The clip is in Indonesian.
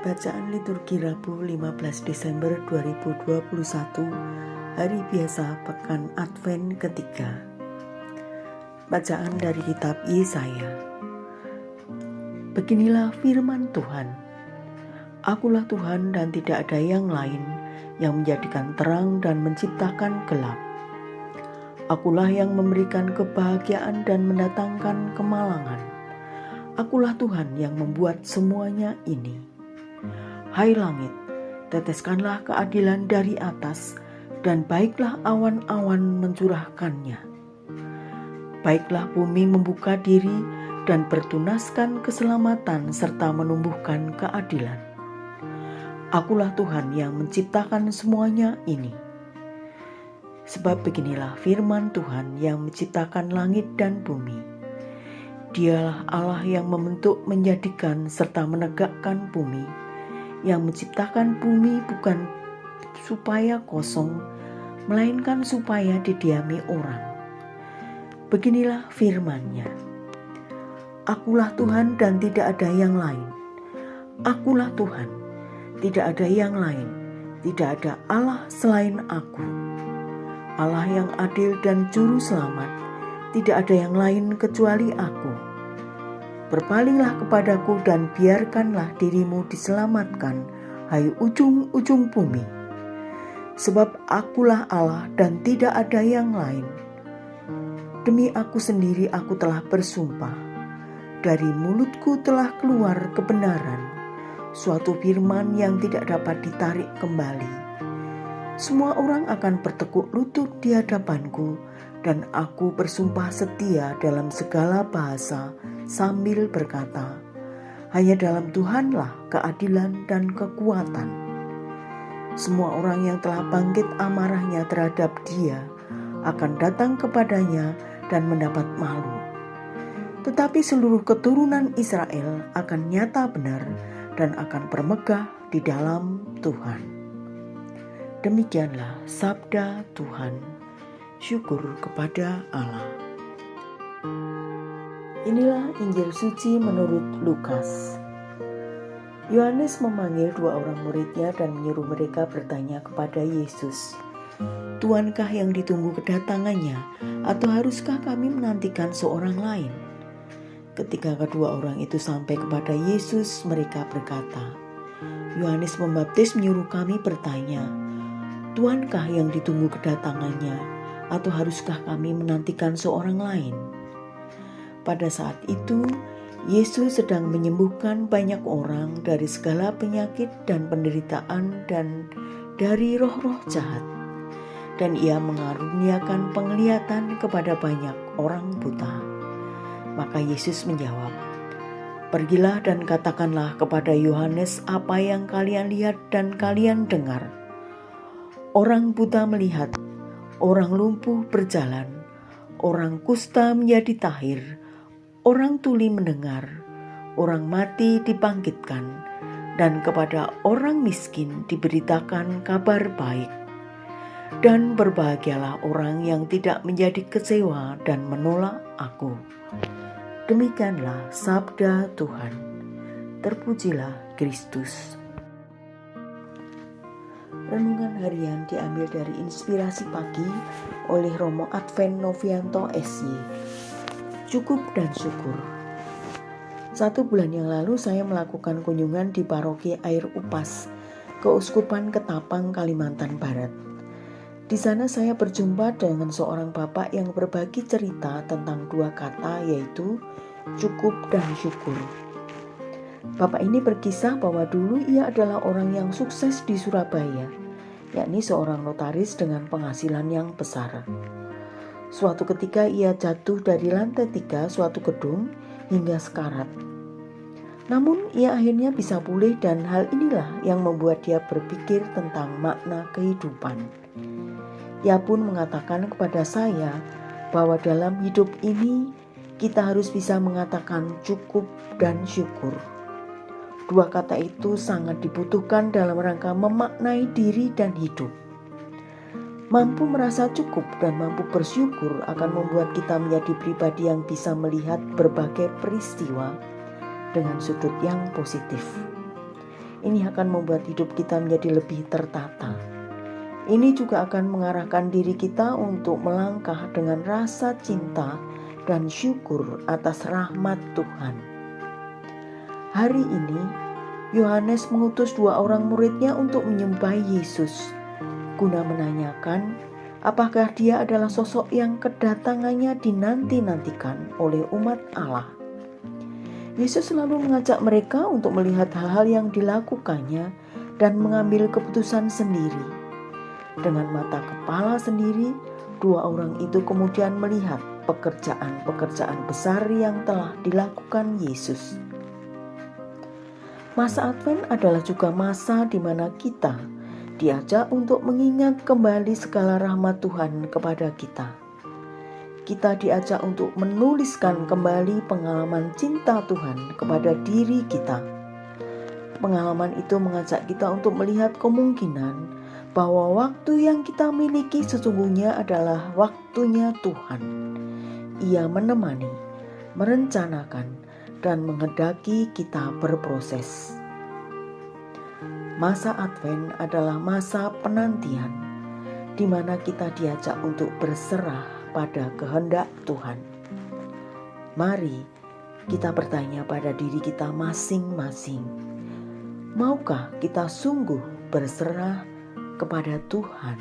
Bacaan Liturgi Rabu 15 Desember 2021, Hari Biasa Pekan Advent ketiga. Bacaan dari kitab Yesaya. Beginilah firman Tuhan. Akulah Tuhan dan tidak ada yang lain yang menjadikan terang dan menciptakan gelap. Akulah yang memberikan kebahagiaan dan mendatangkan kemalangan. Akulah Tuhan yang membuat semuanya ini. Hai langit, teteskanlah keadilan dari atas, dan baiklah awan-awan mencurahkannya. Baiklah bumi membuka diri dan bertunaskan keselamatan serta menumbuhkan keadilan. Akulah Tuhan yang menciptakan semuanya ini. Sebab beginilah firman Tuhan yang menciptakan langit dan bumi. Dialah Allah yang membentuk, menjadikan, serta menegakkan bumi, yang menciptakan bumi bukan supaya kosong, melainkan supaya didiami orang. Beginilah firman-Nya. Akulah Tuhan dan tidak ada yang lain. Akulah Tuhan, tidak ada yang lain. Tidak ada Allah selain aku. Allah yang adil dan juru selamat, tidak ada yang lain kecuali aku. Berpalinglah kepadaku dan biarkanlah dirimu diselamatkan, hai ujung-ujung bumi. Sebab akulah Allah dan tidak ada yang lain. Demi aku sendiri aku telah bersumpah. Dari mulutku telah keluar kebenaran, suatu firman yang tidak dapat ditarik kembali. Semua orang akan bertekuk lutut di hadapanku, dan aku bersumpah setia dalam segala bahasa sambil berkata, hanya dalam Tuhanlah keadilan dan kekuatan. Semua orang yang telah bangkit amarahnya terhadap Dia akan datang kepadanya dan mendapat malu. Tetapi seluruh keturunan Israel akan nyata benar dan akan bermegah di dalam Tuhan. Demikianlah sabda Tuhan. Syukur kepada Allah. Inilah Injil suci menurut Lukas. Yohanes memanggil dua orang muridnya dan menyuruh mereka bertanya kepada Yesus, Tuankah yang ditunggu kedatangannya, atau haruskah kami menantikan seorang lain? Ketika kedua orang itu sampai kepada Yesus, mereka berkata, Yohanes Pembaptis menyuruh kami bertanya, Tuankah yang ditunggu kedatangannya, atau haruskah kami menantikan seorang lain? Pada saat itu, Yesus sedang menyembuhkan banyak orang dari segala penyakit dan penderitaan dan dari roh-roh jahat. Dan ia mengaruniakan penglihatan kepada banyak orang buta. Maka Yesus menjawab, Pergilah dan katakanlah kepada Yohanes apa yang kalian lihat dan kalian dengar. Orang buta melihat, orang lumpuh berjalan, orang kusta menjadi tahir, orang tuli mendengar, orang mati dibangkitkan, dan kepada orang miskin diberitakan kabar baik. Dan berbahagialah orang yang tidak menjadi kecewa dan menolak aku. Demikianlah sabda Tuhan. Terpujilah Kristus. Renungan harian diambil dari Inspirasi Pagi oleh Romo Advent Novianto SY. Cukup dan syukur. 1 bulan yang lalu saya melakukan kunjungan di Paroki Air Upas, Keuskupan Ketapang, Kalimantan Barat. Di sana saya berjumpa dengan seorang bapak yang berbagi cerita tentang dua kata, yaitu cukup dan syukur. Bapak ini berkisah bahwa dulu ia adalah orang yang sukses di Surabaya, yakni seorang notaris dengan penghasilan yang besar. Suatu ketika ia jatuh dari lantai 3 suatu gedung hingga sekarat. Namun ia akhirnya bisa pulih dan hal inilah yang membuat dia berpikir tentang makna kehidupan. Ia pun mengatakan kepada saya bahwa dalam hidup ini kita harus bisa mengatakan cukup dan syukur. Dua kata itu sangat dibutuhkan dalam rangka memaknai diri dan hidup. Mampu merasa cukup dan mampu bersyukur akan membuat kita menjadi pribadi yang bisa melihat berbagai peristiwa dengan sudut yang positif. Ini akan membuat hidup kita menjadi lebih tertata. Ini juga akan mengarahkan diri kita untuk melangkah dengan rasa cinta dan syukur atas rahmat Tuhan. Hari ini, Yohanes mengutus 2 orang muridnya untuk menyembah Yesus, guna menanyakan apakah dia adalah sosok yang kedatangannya dinanti-nantikan oleh umat Allah. Yesus selalu mengajak mereka untuk melihat hal-hal yang dilakukannya dan mengambil keputusan sendiri. Dengan mata kepala sendiri, 2 orang itu kemudian melihat pekerjaan-pekerjaan besar yang telah dilakukan Yesus. Masa Advent adalah juga masa di mana kita diajak untuk mengingat kembali segala rahmat Tuhan kepada kita. Kita diajak untuk menuliskan kembali pengalaman cinta Tuhan kepada diri kita. Pengalaman itu mengajak kita untuk melihat kemungkinan bahwa waktu yang kita miliki sesungguhnya adalah waktunya Tuhan. Ia menemani, merencanakan, dan menghendaki kita berproses. Masa Advent adalah masa penantian, di mana kita diajak untuk berserah pada kehendak Tuhan. Mari kita bertanya pada diri kita masing-masing, maukah kita sungguh berserah kepada Tuhan?